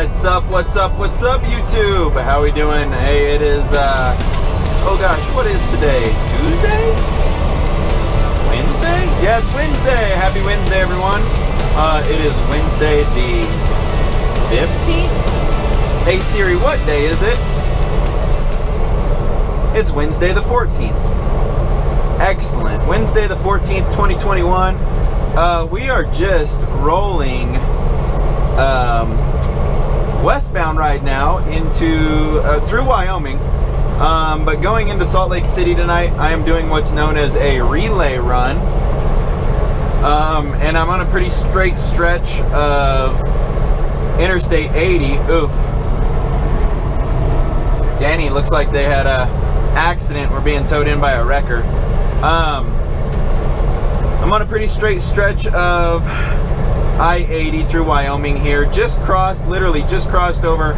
What's up, YouTube? How we doing? Hey, it is, oh gosh, what is today? Tuesday? Wednesday? Yeah, it's Wednesday. Happy Wednesday, everyone. It is Wednesday the 15th? Hey Siri, what day is it? It's Wednesday the 14th. Excellent. Wednesday the 14th, 2021. We are just rolling westbound right now into through Wyoming, but going into Salt Lake City tonight. I am doing what's known as a relay run, and I'm on a pretty straight stretch of Interstate 80. Oof. Danny, looks like they had a accident. We're being towed in by a wrecker. I'm on a pretty straight stretch of I80 through Wyoming here. Literally just crossed over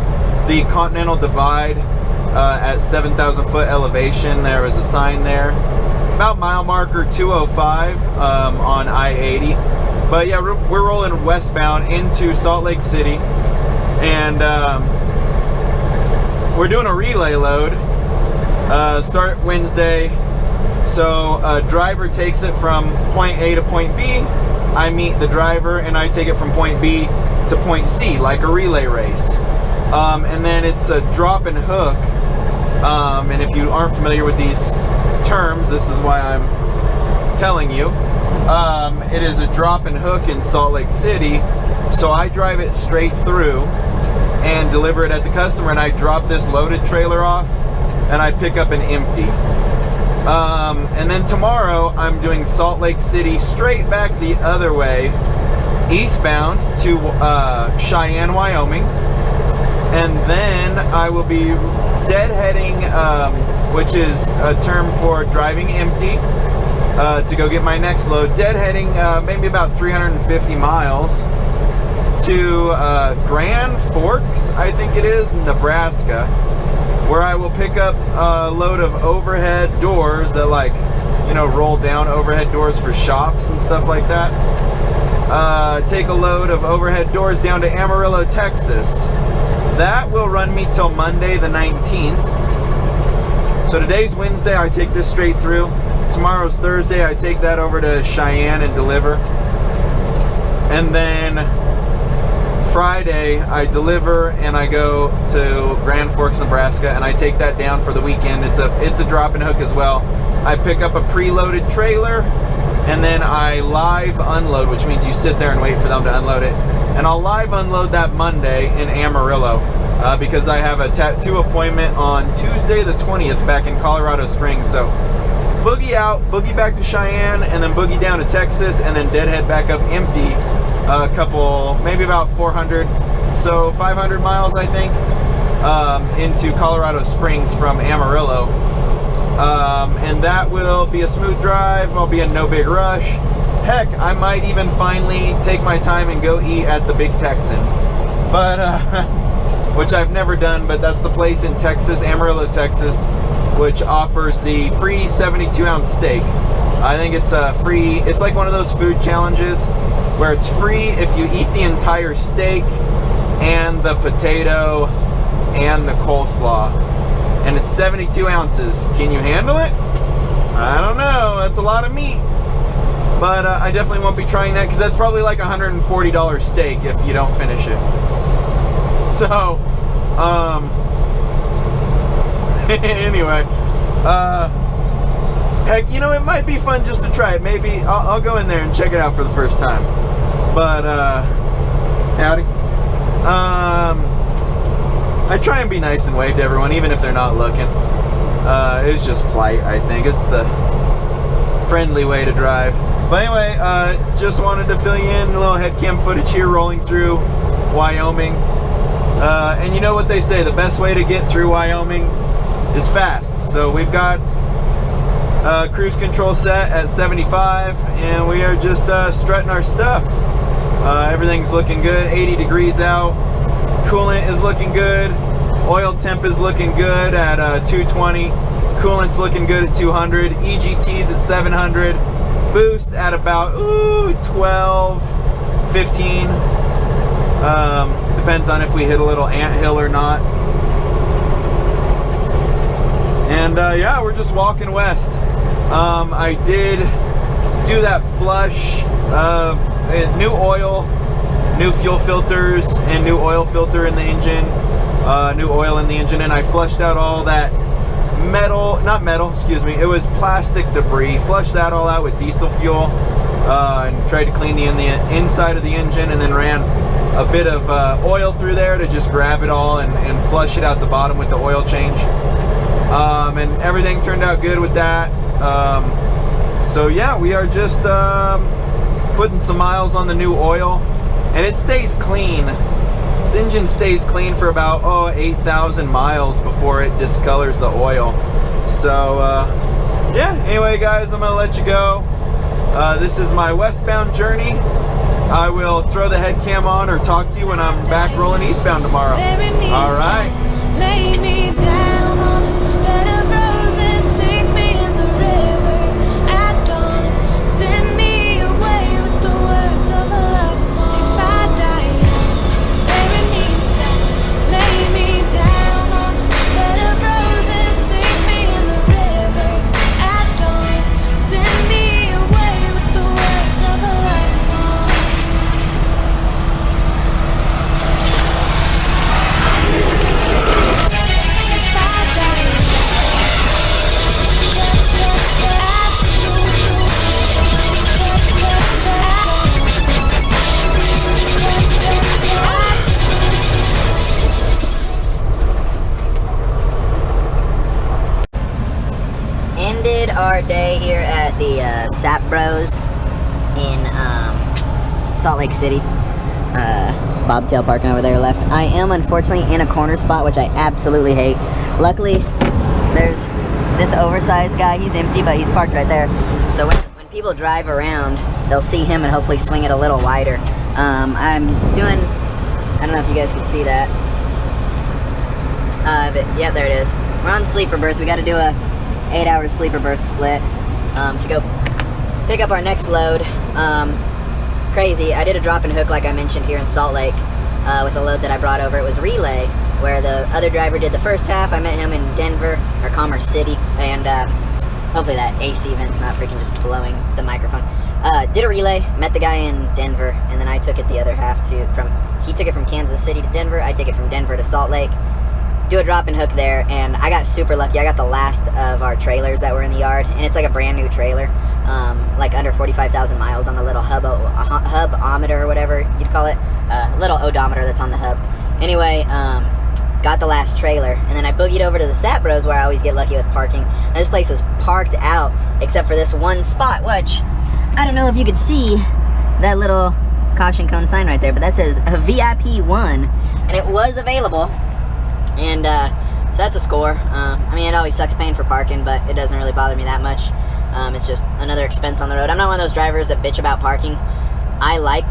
the Continental Divide at 7,000 foot elevation. There was a sign there. About mile marker 205 on I80. But yeah, we're rolling westbound into Salt Lake City. And we're doing a relay load. Start Wednesday. So a driver takes it from point A to point B. I meet the driver and I take it from point B to point C, like a relay race. And then it's a drop and hook. And if you aren't familiar with these terms, this is why I'm telling you. It is a drop and hook in Salt Lake City. So I drive it straight through and deliver it at the customer, and I drop this loaded trailer off and I pick up an empty. And then tomorrow I'm doing Salt Lake City straight back the other way, eastbound to Cheyenne, Wyoming. And then I will be deadheading, which is a term for driving empty, to go get my next load. Deadheading maybe about 350 miles to Grand Forks, I think it is, Nebraska, where I will pick up a load of overhead doors that, like, you know, roll down overhead doors for shops and stuff like that. Take a load of overhead doors down to Amarillo, Texas. That will run me till Monday the 19th. So today's Wednesday, I take this straight through. Tomorrow's Thursday, I take that over to Cheyenne and deliver. And then Friday, I deliver and I go to Grand Forks, Nebraska, and I take that down for the weekend. It's a drop and hook as well. I pick up a preloaded trailer and then I live unload, which means you sit there and wait for them to unload it. And I'll live unload that Monday in Amarillo because I have a tattoo appointment on Tuesday the 20th back in Colorado Springs. So boogie out, boogie back to Cheyenne, and then boogie down to Texas, and then deadhead back up empty. A couple, maybe about 400, so 500 miles, I think, into Colorado Springs from Amarillo. And that will be a smooth drive. I'll be in no big rush. Heck, I might even finally take my time and go eat at the Big Texan. But, which I've never done, but that's the place in Texas, Amarillo, Texas, which offers the free 72-ounce steak. I think it's free. It's like one of those food challenges where it's free if you eat the entire steak and the potato and the coleslaw. And it's 72 ounces. Can you handle it? I don't know. That's a lot of meat. But I definitely won't be trying that because that's probably like $140 steak if you don't finish it. So, anyway, heck, you know, it might be fun just to try it. Maybe I'll go in there and check it out for the first time. But, howdy. I try and be nice and wave to everyone, even if they're not looking. It's just polite, I think. It's the friendly way to drive. But anyway, just wanted to fill you in a little head cam footage here rolling through Wyoming. And you know what they say, the best way to get through Wyoming is fast. So we've got cruise control set at 75, and we are just strutting our stuff. Everything's looking good. 80 degrees out. Coolant is looking good. Oil temp is looking good at 220. Coolant's looking good at 200. EGT's at 700. Boost at about 12, 15. Depends on if we hit a little anthill or not. And yeah, we're just walking west. I did do that flush of new oil, new fuel filters, and new oil filter in the engine, new oil in the engine, and I flushed out all that excuse me, it was plastic debris. Flushed that all out with diesel fuel, and tried to clean the inside of the engine, and then ran a bit of oil through there to just grab it all and flush it out the bottom with the oil change. And everything turned out good with that. So yeah, we are just putting some miles on the new oil, and it stays clean. This engine stays clean for about 8,000 miles before it discolors the oil. So yeah, anyway guys, I'm gonna let you go. This is my westbound journey. I will throw the head cam on or talk to you when I'm back rolling eastbound tomorrow. All right. Lay me down on a bed of roses, sink me in the river at dawn, send me away with the words of a love song. If I die young, bury me sad, lay me down on a bed of roses, sink me in the river at dawn, send me away with the words of a love song. Ended our day here at the Sap Bros in Salt Lake City. Bobtail parking over there left. I am unfortunately in a corner spot, which I absolutely hate. Luckily, there's this oversized guy. He's empty, but he's parked right there. So when people drive around, they'll see him and hopefully swing it a little wider. I'm doing, I don't know if you guys can see that. But yeah, there it is. We're on sleeper berth. We got to do a 8-hour sleeper berth split to go pick up our next load. Crazy. I did a drop and hook like I mentioned here in Salt Lake with a load that I brought over. It was relay, where the other driver did the first half. I met him in Denver or Commerce City, and hopefully that AC vent's not freaking just blowing the microphone. Did a relay, met the guy in Denver, and then I took it the other half he took it from Kansas City to Denver. I take it from Denver to Salt Lake. Do a drop and hook there, and I got super lucky. I got the last of our trailers that were in the yard, and it's like a brand new trailer, like under 45,000 miles on the little hubometer or whatever you'd call it, little odometer that's on the hub. Anyway, got the last trailer, and then I boogied over to the Sap Bros where I always get lucky with parking. And this place was parked out except for this one spot, which I don't know if you could see that little caution cone sign right there, but that says VIP 1, and it was available. And so that's a score. I mean, it always sucks paying for parking, but it doesn't really bother me that much. It's just another expense on the road. I'm not one of those drivers that bitch about parking. I like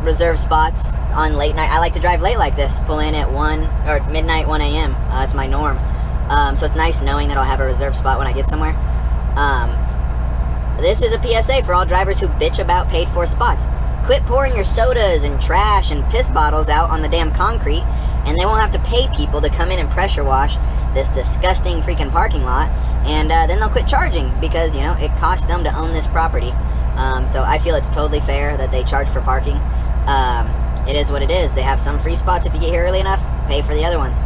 reserve spots on late night. I like to drive late like this, pull in at 1 or midnight, 1 a.m. It's my norm. So it's nice knowing that I'll have a reserve spot when I get somewhere. This is a PSA for all drivers who bitch about paid for spots. Quit pouring your sodas and trash and piss bottles out on the damn concrete, and they won't have to pay people to come in and pressure wash this disgusting freaking parking lot, and then they'll quit charging because, you know, it costs them to own this property. So I feel it's totally fair that they charge for parking. It is what it is. They have some free spots if you get here early enough, pay for the other ones.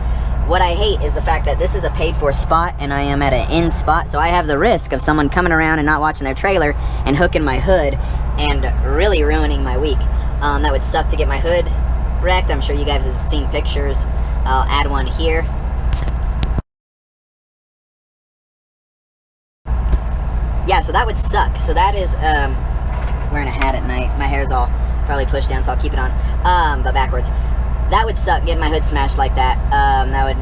What I hate is the fact that this is a paid for spot and I am at an in spot, so I have the risk of someone coming around and not watching their trailer and hooking my hood and really ruining my week. That would suck to get my hood wrecked. I'm sure you guys have seen pictures. I'll add one here. Yeah, so that would suck. So that is, wearing a hat at night. My hair's all probably pushed down, so I'll keep it on, but backwards. That would suck, getting my hood smashed like that. That would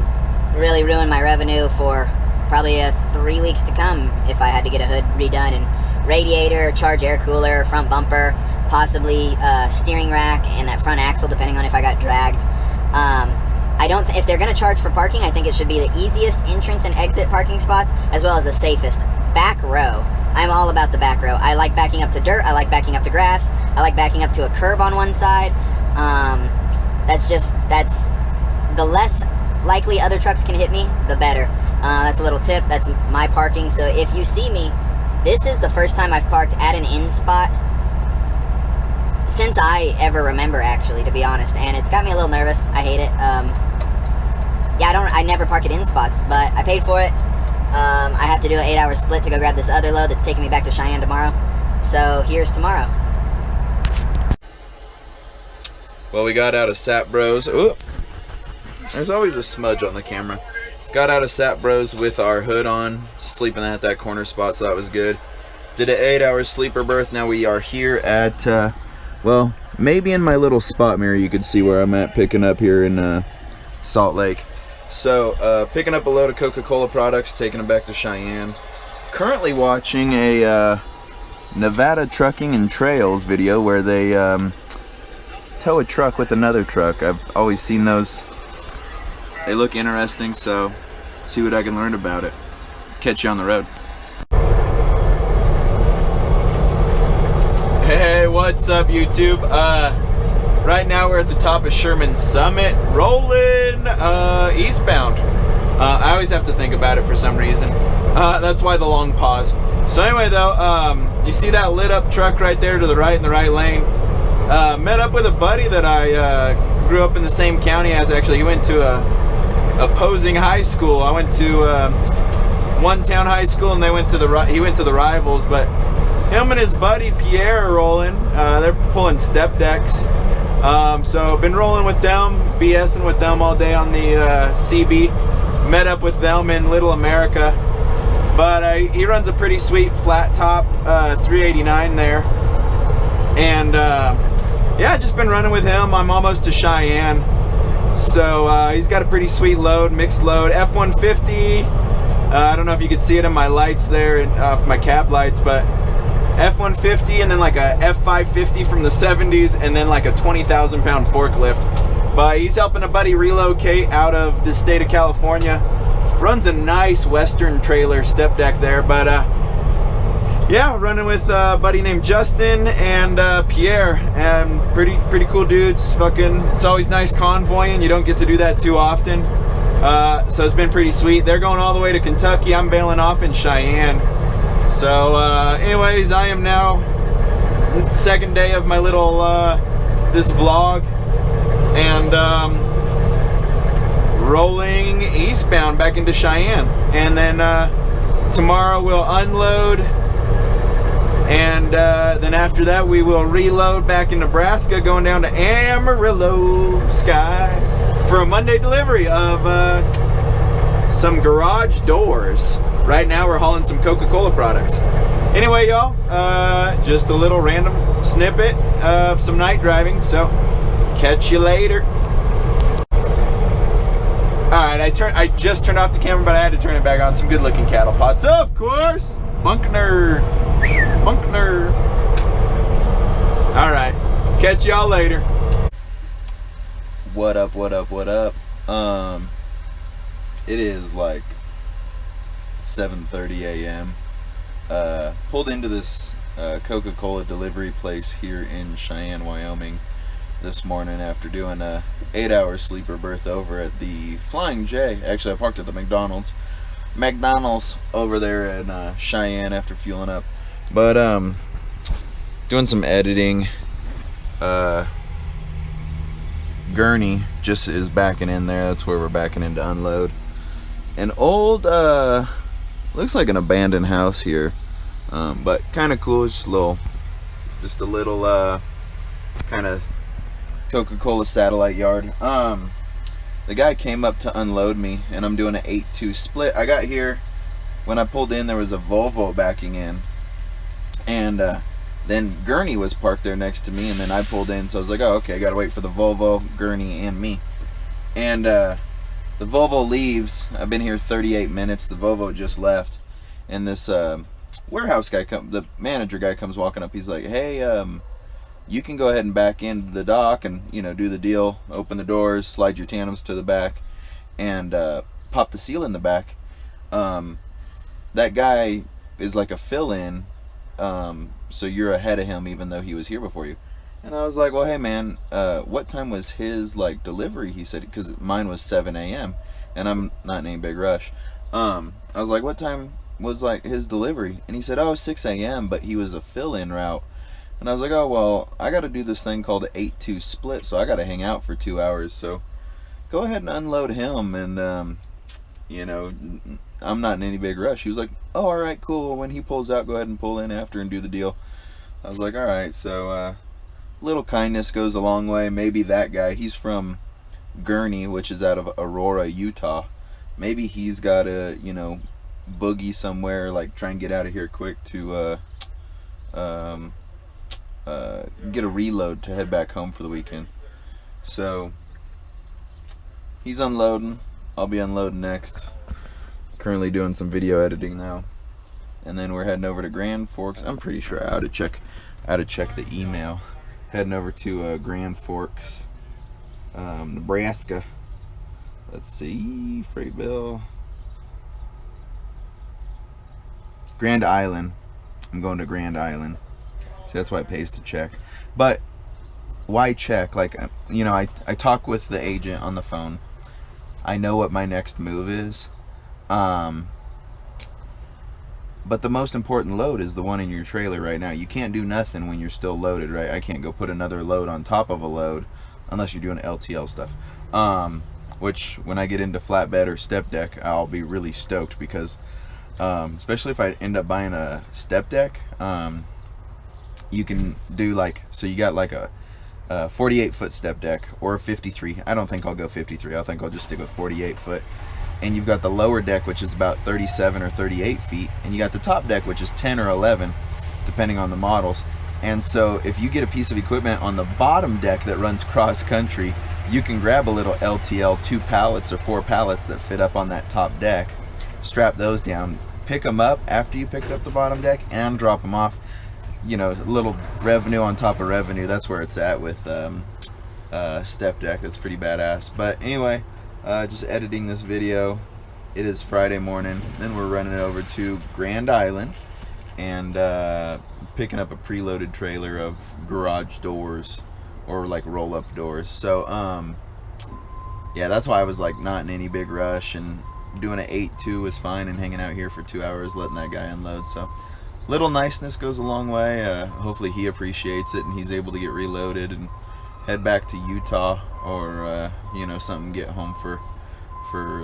really ruin my revenue for probably 3 weeks to come if I had to get a hood redone, and radiator, charge air cooler, front bumper, possibly steering rack, and that front axle, depending on if I got dragged. If they're going to charge for parking, I think it should be the easiest entrance and exit parking spots, as well as the safest. Back row. I'm all about the back row. I like backing up to dirt. I like backing up to grass. I like backing up to a curb on one side. That's the less likely other trucks can hit me, the better. That's a little tip. That's my parking. So if you see me, this is the first time I've parked at an in spot since I ever remember, actually, to be honest. And it's got me a little nervous. I hate it. Yeah, I never park at in spots, but I paid for it. I have to do an 8-hour split to go grab this other load that's taking me back to Cheyenne tomorrow. So here's tomorrow. Well, we got out of Sap Bros. Ooh, there's always a smudge on the camera. Got out of Sap Bros with our hood on, sleeping at that corner spot, so that was good. Did an 8-hour sleeper berth. Now we are here at, well, maybe in my little spot mirror you could see where I'm at, picking up here in Salt Lake. So, picking up a load of Coca-Cola products, taking them back to Cheyenne. Currently watching a Nevada Trucking and Trails video where they tow a truck with another truck. I've always seen those. They look interesting, so see what I can learn about it. Catch you on the road. Hey, what's up, YouTube? Right now we're at the top of Sherman Summit, rolling eastbound. I always have to think about it for some reason. That's why the long pause. So anyway, though, you see that lit up truck right there to the right in the right lane? Met up with a buddy that I grew up in the same county as. Actually, he went to a opposing high school. I went to one town high school, and he went to the rivals. But him and his buddy Pierre are rolling. They're pulling step decks. So been rolling with them, BSing with them all day on the CB. Met up with them in Little America. But he runs a pretty sweet flat top 389 there. And yeah, just been running with him. I'm almost to Cheyenne. So he's got a pretty sweet load, mixed load, F-150. I don't know if you can see it in my lights there, my cab lights, but F-150 and then like a F-550 from the 70s and then like a 20,000 pound forklift. But he's helping a buddy relocate out of the state of California. Runs a nice Western trailer step deck there, but yeah, running with a buddy named Justin and Pierre, and pretty cool dudes. It's always nice convoying. You don't get to do that too often. So it's been pretty sweet. They're going all the way to Kentucky. I'm bailing off in Cheyenne. So anyways, I am now second day of my little this vlog, and rolling eastbound back into Cheyenne. And then tomorrow we'll unload, and then after that we will reload back in Nebraska, going down to Amarillo Sky for a Monday delivery of some garage doors. Right now we're hauling some Coca-Cola products. Anyway, y'all, just a little random snippet of some night driving, so catch you later. Alright, I just turned off the camera, but I had to turn it back on. Some good looking cattle pots, of course. Bunkner. Alright, catch y'all later. What up? It is like 7:30 a.m. Pulled into this Coca-Cola delivery place here in Cheyenne, Wyoming this morning after doing a 8-hour sleeper berth over at the Flying J. Actually, I parked at the McDonald's over there in Cheyenne after fueling up. But doing some editing. Gurney just is backing in there. That's where we're backing in to unload. An old looks like an abandoned house here, but kind of cool. Just a little kind of Coca-Cola satellite yard. The guy came up to unload me, and I'm doing an 8-2 split. I got here, when I pulled in there was a Volvo backing in, and then Gurney was parked there next to me, and then I pulled in, so I was like, oh, okay, I gotta wait for the Volvo, Gurney, and me. And the Volvo leaves. I've been here 38 minutes. The Volvo just left, and this warehouse guy, the manager guy, comes walking up. He's like, hey, you can go ahead and back into the dock and, you know, do the deal, open the doors, slide your tandems to the back, and pop the seal in the back. That guy is like a fill-in, so you're ahead of him even though he was here before you. And I was like, well, hey man, what time was his like delivery? He said, because mine was 7 a.m. and I'm not in any big rush. I was like, what time was like his delivery? And he said, oh, 6 a.m. but he was a fill-in route. And I was like, oh, well, I got to do this thing called the 8-2 split, so I got to hang out for 2 hours. So go ahead and unload him, and you know, I'm not in any big rush. He was like, oh, all right, cool. When he pulls out, go ahead and pull in after and do the deal. I was like, all right. So little kindness goes a long way. Maybe that guy, he's from Gurney, which is out of Aurora, Utah. Maybe he's got a, you know, boogie somewhere, like try and get out of here quick to get a reload to head back home for the weekend. So he's unloading. I'll be unloading next. Currently doing some video editing now, and then we're heading over to Grand Forks. I'm pretty sure I ought to check the email. Heading over to Grand Forks, Nebraska. Let's see, freight bill. Grand Island. I'm going to Grand Island. See, that's why it pays to check. But why check? Like, you know, I talk with the agent on the phone. I know what my next move is. But the most important load is the one in your trailer right now. You can't do nothing when you're still loaded, right? I can't go put another load on top of a load unless you're doing LTL stuff. Which, when I get into flatbed or step deck, I'll be really stoked because, especially if I end up buying a step deck, you can do like, so you got like a 48-foot step deck or a 53. I don't think I'll go 53. I think I'll just stick with 48 foot. And you've got the lower deck, which is about 37 or 38 feet, and you got the top deck, which is 10 or 11, depending on the models. And so if you get a piece of equipment on the bottom deck that runs cross country, you can grab a little LTL, 2 pallets or 4 pallets that fit up on that top deck, strap those down, pick them up after you picked up the bottom deck, and drop them off. You know, a little revenue on top of revenue. That's where it's at with step deck. That's pretty badass. But anyway, just editing this video. It is Friday morning. Then we're running over to Grand Island and picking up a preloaded trailer of garage doors or like roll-up doors. So yeah, that's why I was like not in any big rush, and doing an 8-2 was fine, and hanging out here for 2 hours letting that guy unload. So little niceness goes a long way. Hopefully he appreciates it and he's able to get reloaded and head back to Utah, or you know, something, get home for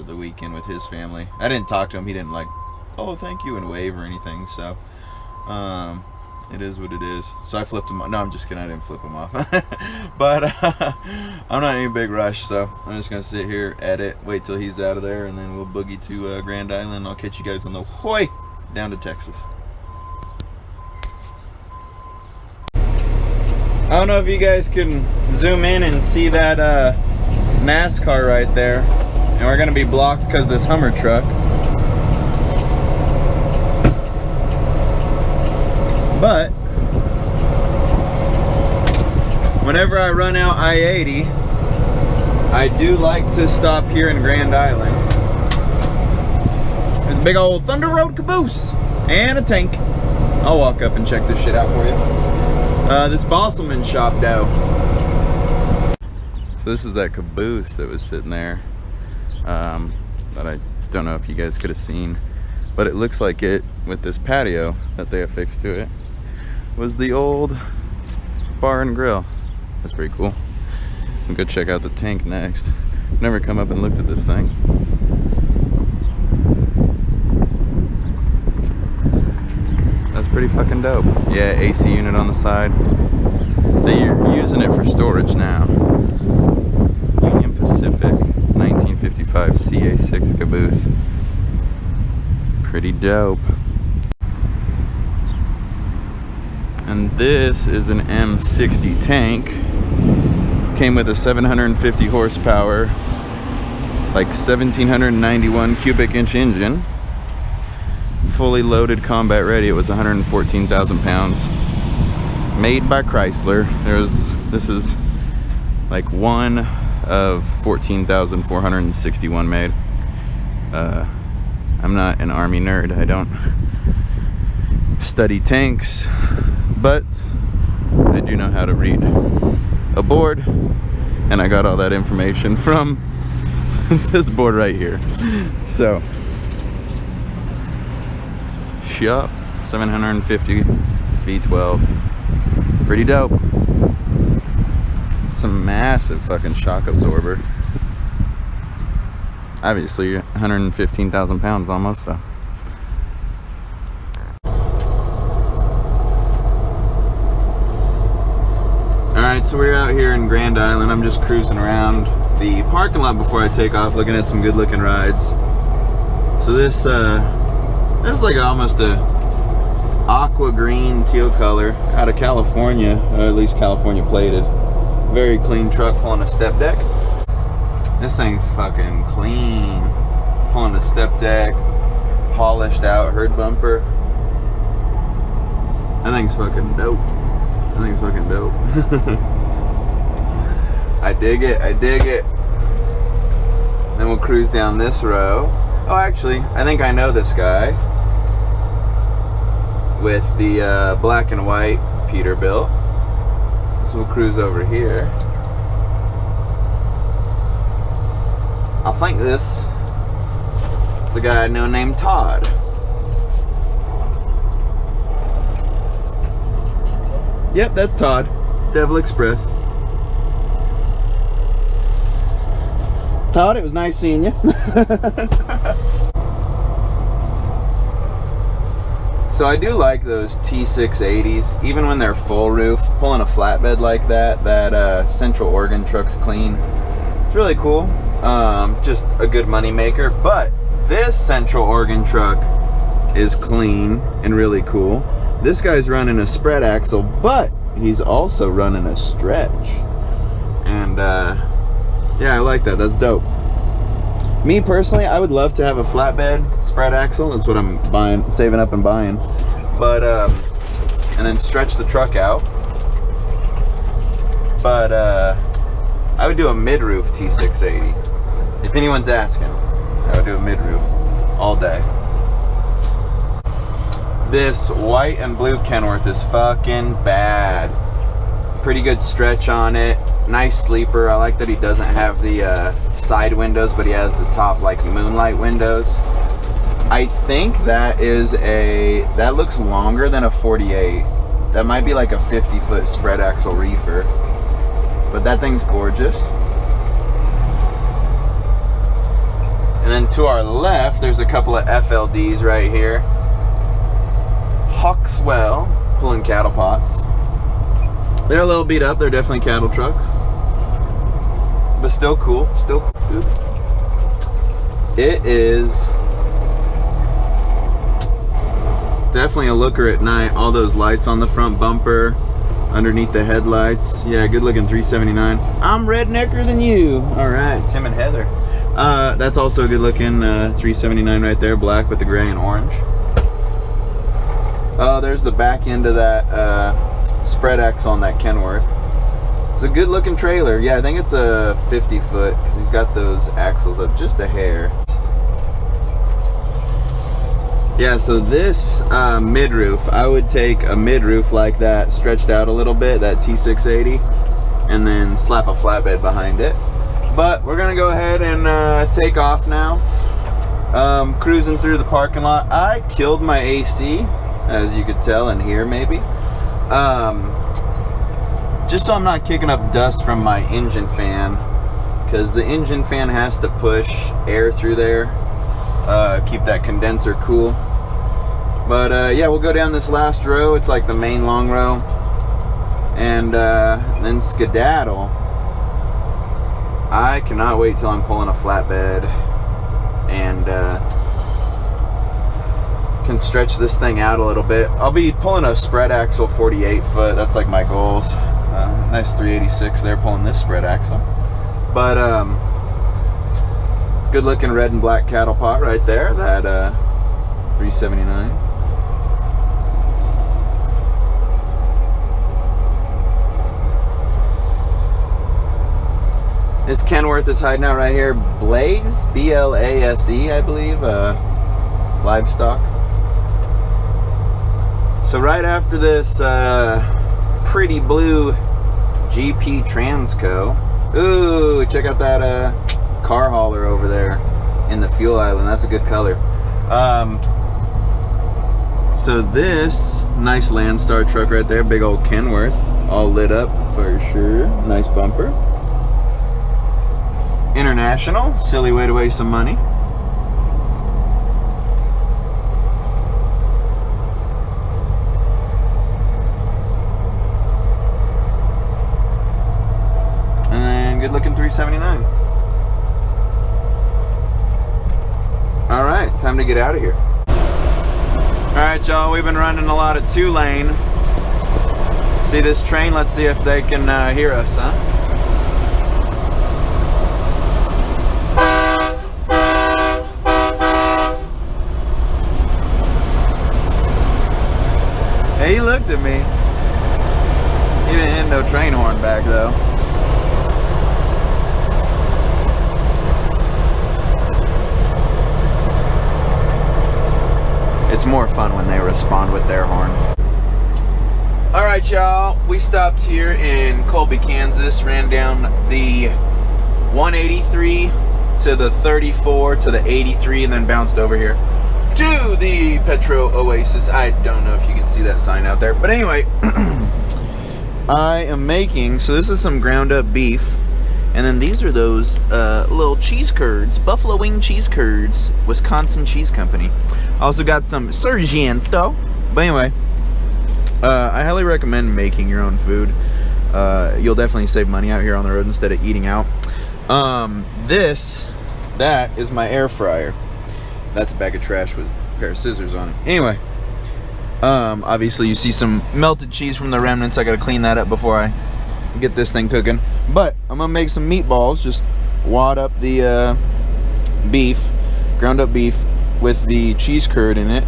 the weekend with his family. I didn't talk to him. He didn't like, oh, thank you, and wave or anything. So it is what it is. So I flipped him off. No, I'm just kidding. I didn't flip him off. But I'm not in any big rush, so I'm just gonna sit here, edit, wait till he's out of there, and then we'll boogie to Grand Island. I'll catch you guys on the way down to Texas. I don't know if you guys can zoom in and see that NASCAR right there, and we're gonna be blocked because this Hummer truck. But whenever I run out I80, I do like to stop here in Grand Island. There's a big old Thunder Road caboose and a tank. I'll walk up and check this shit out for you. This Bosselman shop dough. So this is that caboose that was sitting there, that I don't know if you guys could have seen, but it looks like it, with this patio that they affixed to it, was the old bar and grill. That's pretty cool. We'll go check out the tank next. Never come up and looked at this thing. That's pretty fucking dope. Yeah, AC unit on the side. They're using it for storage now. Union Pacific 1955 CA6 caboose. Pretty dope. And this is an M60 tank. Came with a 750 horsepower, like 1791 cubic inch engine. Fully loaded, combat ready. It was 114,000 pounds. Made by Chrysler. This is like one of 14,461 made. I'm not an Army nerd. I don't study tanks, but I do know how to read a board, and I got all that information from this board right here. So, Shup 750 V12, pretty dope. It's a massive fucking shock absorber. Obviously, 115,000 pounds almost, so. Alright, so we're out here in Grand Island. I'm just cruising around the parking lot before I take off, looking at some good looking rides. So this is like almost a aqua green teal color out of California, or at least California plated. Very clean truck pulling a step deck. This thing's fucking clean. Pulling a step deck, polished out herd bumper. That thing's fucking dope. That thing's fucking dope. I dig it, I dig it. Then we'll cruise down this row. Oh, actually, I think I know this guy with the black and white Peterbilt. So we'll cruise over here. I think this is a guy I know named Todd. Yep, that's Todd. Devil Express. Todd, it was nice seeing you. So I do like those T680s, even when they're full roof. Pulling a flatbed like that, that Central Oregon truck's clean. It's really cool. Just a good money maker. But this Central Oregon truck is clean and really cool. This guy's running a spread axle, but he's also running a stretch. And yeah, I like that. That's dope. Me personally, I would love to have a flatbed spread axle. That's what I'm buying, saving up and buying. But and then stretch the truck out. But I would do a mid-roof T680. If anyone's asking, I would do a mid-roof all day. This white and blue Kenworth is fucking bad. Pretty good stretch on it. Nice sleeper. I like that he doesn't have the side windows, but he has the top like moonlight windows. I think that is that looks longer than a 48. That might be like a 50-foot spread axle reefer. But that thing's gorgeous. And then to our left, there's a couple of FLDs right here. Hawkswell pulling cattle pots. They're a little beat up. They're definitely cattle trucks, but still cool. Still cool. It is definitely a looker at night. All those lights on the front bumper, underneath the headlights. Yeah, good looking 379. I'm rednecker than you. All right, Tim and Heather. That's also a good looking 379 right there, black with the gray and orange. Oh, there's the back end of that spread axle on that Kenworth. It's a good looking trailer. Yeah, I think it's a 50 foot because he's got those axles up just a hair. Yeah, so this mid-roof, I would take a mid-roof like that, stretched out a little bit, that T680, and then slap a flatbed behind it. But we're gonna go ahead and take off now. Cruising through the parking lot. I killed my AC, as you could tell and hear maybe. Just so I'm not kicking up dust from my engine fan, because the engine fan has to push air through there, keep that condenser cool. But yeah, we'll go down this last row. It's like the main long row, and then skedaddle. I cannot wait till I'm pulling a flatbed and can stretch this thing out a little bit. I'll be pulling a spread axle 48 foot. That's like my goals. Nice 386 there, pulling this spread axle. But good looking red and black cattle pot right there, that 379. This Kenworth is hiding out right here. Blaze, B-L-A-S-E, I believe, livestock. So right after this pretty blue GP Transco. Ooh, check out that car hauler over there in the fuel island. That's a good color. So this nice Landstar truck right there, big old Kenworth, all lit up for sure. Nice bumper. International, silly way to waste some money. And then good looking 379. All right, time to get out of here. All right, y'all, we've been running a lot of 2-lane. See this train? Let's see if they can hear us, huh? Hey, he looked at me. He didn't hit no train horn back though. It's more fun when they respond with their horn. All right, y'all, we stopped here in Colby, Kansas, ran down the 183 to the 34 to the 83, and then bounced over here to the Petro Oasis. I don't know if you can see that sign out there, but anyway, I am making, so this is some ground up beef, and then these are those little cheese curds, buffalo wing cheese curds, Wisconsin Cheese Company. Also got some Sargento, but anyway, I highly recommend making your own food. You'll definitely save money out here on the road instead of eating out. That is my air fryer. That's a bag of trash with a pair of scissors on it. Anyway, obviously you see some melted cheese from the remnants. I gotta clean that up before I get this thing cooking. But I'm gonna make some meatballs. Just wad up the beef, ground up beef with the cheese curd in it.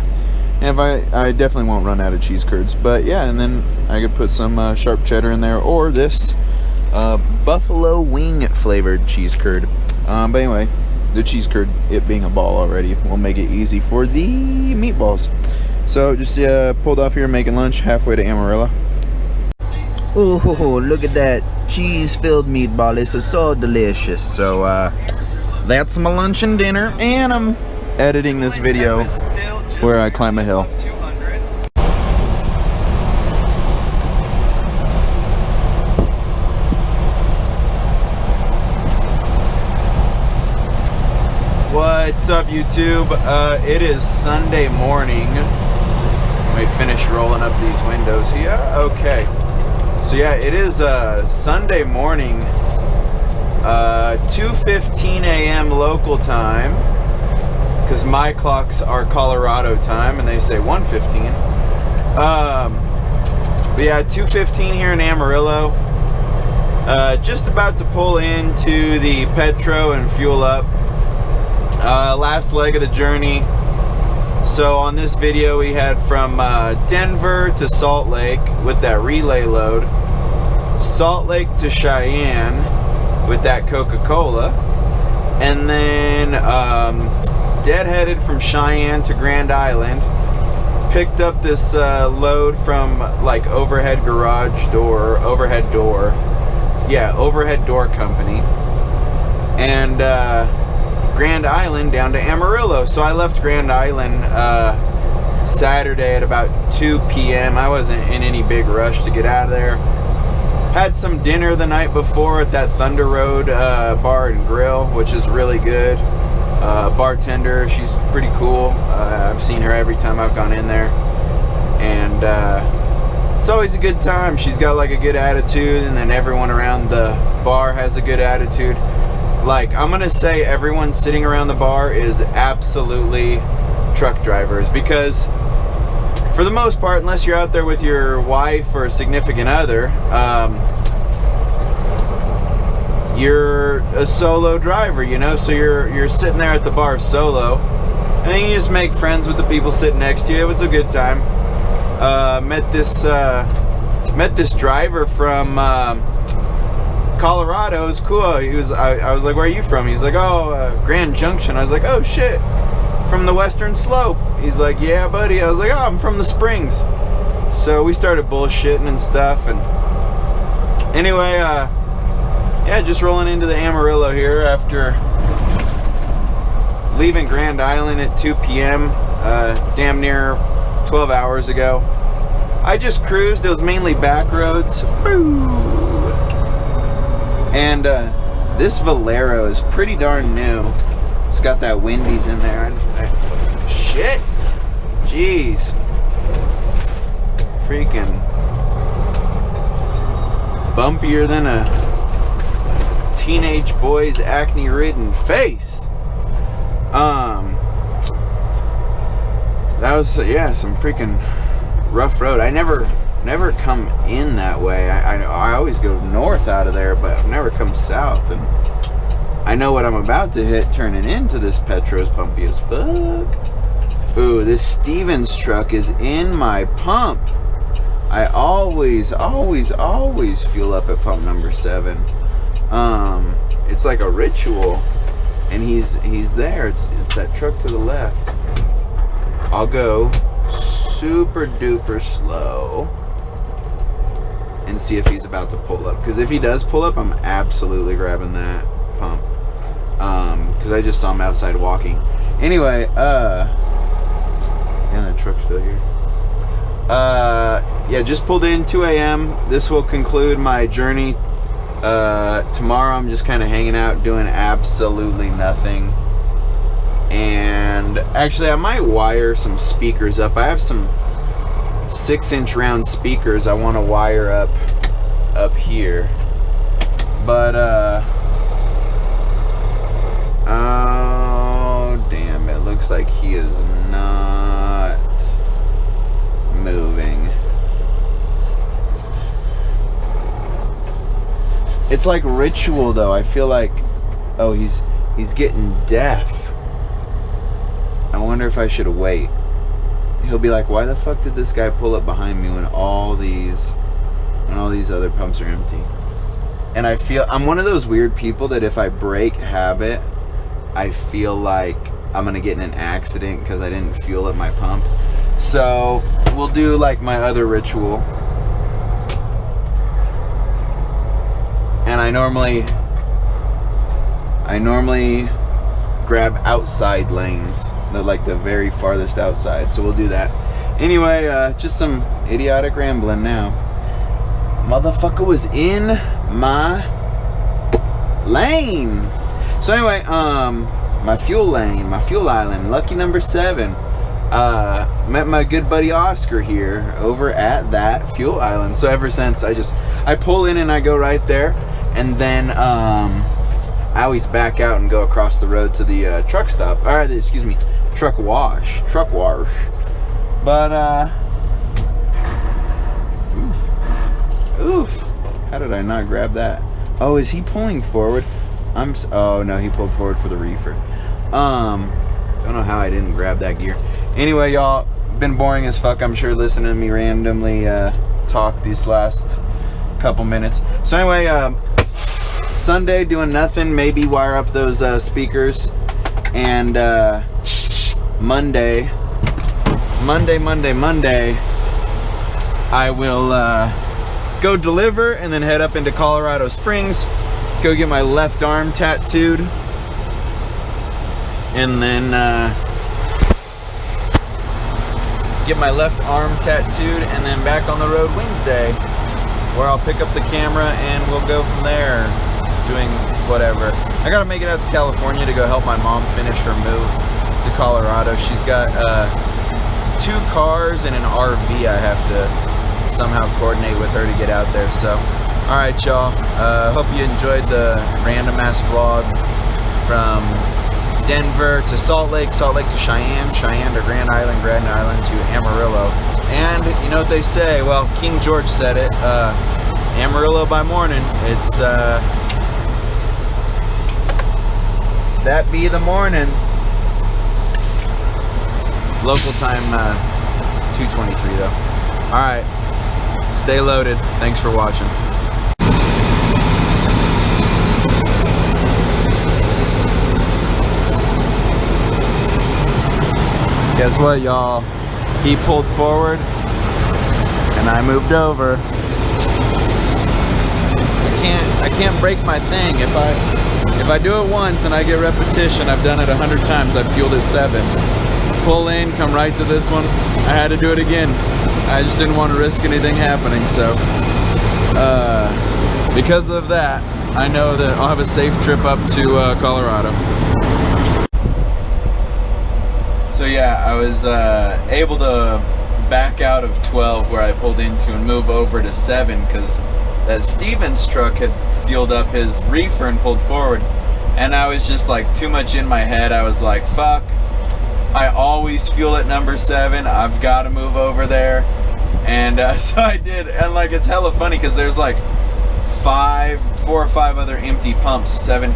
And I definitely won't run out of cheese curds. But yeah, and then I could put some sharp cheddar in there, or this buffalo wing flavored cheese curd. But anyway, the cheese curd, it being a ball already, will make it easy for the meatballs. So just pulled off here making lunch halfway to Amarillo. Ooh, look at that cheese-filled meatball. It's so delicious. So that's my lunch and dinner, and I'm editing this video where I climb a hill. What's up, YouTube? It is Sunday morning. Let me finish rolling up these windows here. Okay. So yeah, it is Sunday morning, 2:15 a.m. local time, because my clocks are Colorado time and they say 1:15. But yeah, 2:15 here in Amarillo. Just about to pull into the Petro and fuel up. Last leg of the journey. So on this video we had from Denver to Salt Lake with that relay load, Salt Lake to Cheyenne with that Coca-Cola, and then deadheaded from Cheyenne to Grand Island, picked up this load from like overhead door company, and Grand Island down to Amarillo. So I left Grand Island Saturday at about 2 p.m. I wasn't in any big rush to get out of there. Had some dinner the night before at that Thunder Road Bar and Grill, which is really good. Bartender, she's pretty cool. I've seen her every time I've gone in there, and it's always a good time. She's got like a good attitude, and then everyone around the bar has a good attitude. Like, I'm gonna say everyone sitting around the bar is absolutely truck drivers, because for the most part, unless you're out there with your wife or a significant other, you're a solo driver, you know, so you're sitting there at the bar solo, and then you just make friends with the people sitting next to you. It was a good time. Met this driver from Colorado. It was cool. I was like, where are you from? He's like, oh, Grand Junction. I was like, oh shit, from the Western Slope. He's like, yeah buddy. I was like, oh, I'm from the Springs. So we started bullshitting and stuff, and anyway, yeah, just rolling into the Amarillo here after leaving Grand Island at 2 p.m. Damn near 12 hours ago. I just cruised. It was mainly back roads. And this Valero is pretty darn new. It's got that Wendy's in there. Shit. Jeez. Freaking bumpier than a teenage boy's acne-ridden face. That was, yeah, some freaking rough road. I never come in that way. I always go north out of there, but I've never come south, and I know what I'm about to hit turning into this Petro's bumpy as fuck. Ooh, this Stevens truck is in my pump. I always fuel up at pump number 7. It's like a ritual, and he's there. It's that truck to the left. I'll go super duper slow and see if he's about to pull up, because if he does pull up, I'm absolutely grabbing that pump, because I just saw him outside walking. Anyway, yeah, that truck's still here. Yeah, just pulled in 2 a.m. This will conclude my journey. Tomorrow I'm just kind of hanging out doing absolutely nothing. And actually I might wire some speakers up. I have some 6-inch round speakers I want to wire up here. But oh damn, it looks like he is not moving. It's like ritual though. I feel like, oh, he's getting deaf. I wonder if I should wait. He'll be like, why the fuck did this guy pull up behind me when all these other pumps are empty? And I feel I'm one of those weird people that if I break habit, I feel like I'm gonna get in an accident because I didn't fuel at my pump. So we'll do like my other ritual. And I normally grab outside lanes, like the very farthest outside. So we'll do that. Anyway, just some idiotic rambling now. Motherfucker was in my lane. So anyway, my fuel lane, my fuel island, lucky number 7. Met my good buddy Oscar here over at that fuel island. So ever since I pull in and I go right there, and then I always back out and go across the road to the truck stop. All right, excuse me, truck wash. But oof. How did I not grab that? Oh, is he pulling forward? Oh no, he pulled forward for the reefer. Don't know how I didn't grab that gear. Anyway, y'all, been boring as fuck, I'm sure, listening to me randomly talk these last couple minutes. So anyway, Sunday doing nothing, maybe wire up those speakers, and Monday I will go deliver and then head up into Colorado Springs, go get my left arm tattooed, and then back on the road Wednesday, where I'll pick up the camera and we'll go from there, doing whatever. I gotta make it out to California to go help my mom finish her move to Colorado. She's got 2 cars and an RV I have to somehow coordinate with her to get out there. So, alright y'all, hope you enjoyed the random ass vlog from Denver to Salt Lake to Cheyenne to Grand Island to Amarillo. And you know what they say, well, King George said it, Amarillo by morning, it's that be the morning. Local time 2:23 though. Alright, stay loaded, thanks for watching. Guess what, y'all? He pulled forward and I moved over. I can't break my thing. If I do it once and I get repetition, I've done it 100 times. I've fueled it 7. Pull in, come right to this one. I had to do it again. I just didn't want to risk anything happening. So because of that, I know that I'll have a safe trip up to Colorado. So yeah, I was able to back out of 12 where I pulled into and move over to 7 because that Stevens truck had fueled up his reefer and pulled forward, and I was just like too much in my head. I was like, fuck, I always fuel at number 7, I've got to move over there. And so I did, and like it's hella funny because there's like 4 or 5 other empty pumps, 7,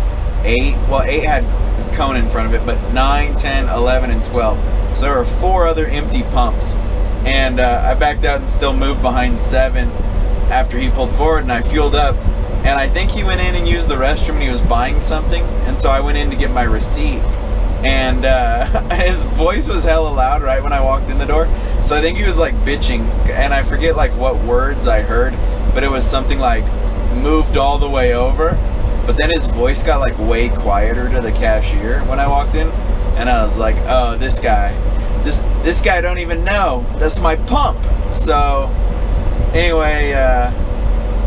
8, well 8 had cone in front of it, but 9, 10, 11, and 12. So there were 4 other empty pumps, and I backed out and still moved behind 7 after he pulled forward, and I fueled up, and I think he went in and used the restroom and he was buying something, and so I went in to get my receipt, and his voice was hella loud right when I walked in the door, so I think he was like bitching, and I forget like what words I heard, but it was something like moved all the way over. But then his voice got like way quieter to the cashier when I walked in, and I was like, oh, this guy don't even know that's my pump. So anyway,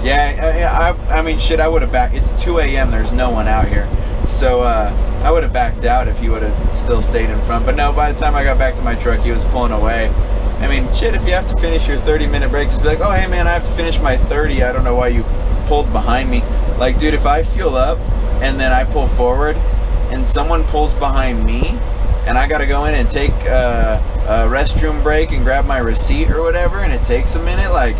yeah, I mean shit, I would have backed. It's 2 a.m. there's no one out here, so I would have backed out if he would have still stayed in front. But no, by the time I got back to my truck, he was pulling away. I mean shit, if you have to finish your 30-minute break, just be like, oh hey man, I have to finish my 30, I don't know why you pulled behind me. Like, dude, if I fuel up and then I pull forward and someone pulls behind me and I gotta go in and take a restroom break and grab my receipt or whatever, and it takes a minute, like,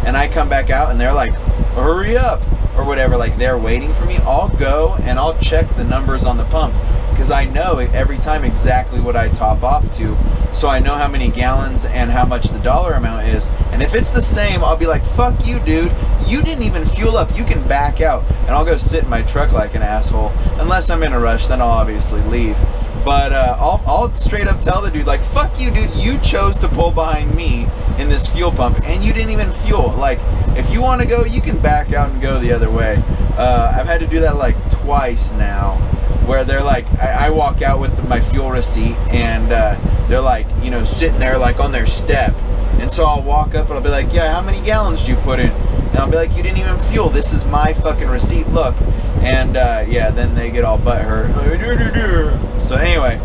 and I come back out and they're like, hurry up or whatever, like they're waiting for me, I'll go and I'll check the numbers on the pump because I know every time exactly what I top off to, so I know how many gallons and how much the dollar amount is. And if it's the same, I'll be like, fuck you, dude, you didn't even fuel up, you can back out, and I'll go sit in my truck like an asshole. Unless I'm in a rush, then I'll obviously leave. But I'll straight up tell the dude, like, fuck you, dude, you chose to pull behind me in this fuel pump and you didn't even fuel. Like, if you want to go, you can back out and go the other way. I've had to do that like twice now, where they're like, I walk out with my fuel receipt and they're like, you know, sitting there like on their step, and so I'll walk up and I'll be like, yeah, how many gallons did you put in? And I'll be like, you didn't even fuel, this is my fucking receipt, look. And yeah, then they get all butthurt. So anyway,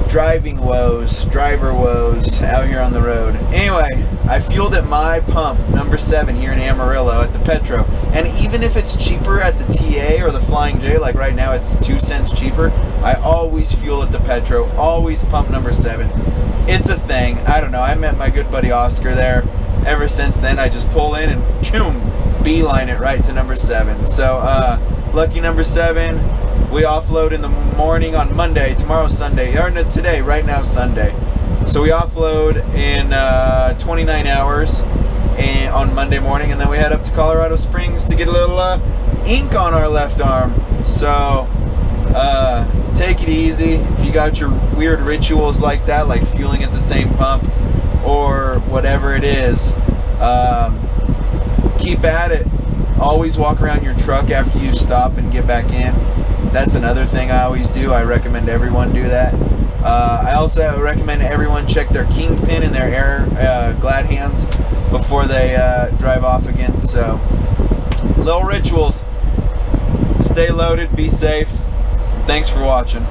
driving woes, driver woes out here on the road. Anyway, I fueled at my pump, number 7 here in Amarillo at the Petro. And even if it's cheaper at the TA or the Flying J, like right now it's 2 cents cheaper, I always fuel at the Petro, always pump number 7. It's a thing. I don't know, I met my good buddy Oscar there. Ever since then, I just pull in and choom, beeline it right to number 7. So lucky number 7, we offload in the morning on Monday. Tomorrow's Sunday, or no, today, right now Sunday. So we offload in 29 hours on Monday morning, and then we head up to Colorado Springs to get a little ink on our left arm. So take it easy. If you got your weird rituals like that, like fueling at the same pump or whatever it is, keep at it. Always walk around your truck after you stop and get back in. That's another thing I always do. I recommend everyone do that. I also recommend everyone check their kingpin and their air glad hands before they drive off again. So, little rituals. Stay loaded, be safe. Thanks for watching.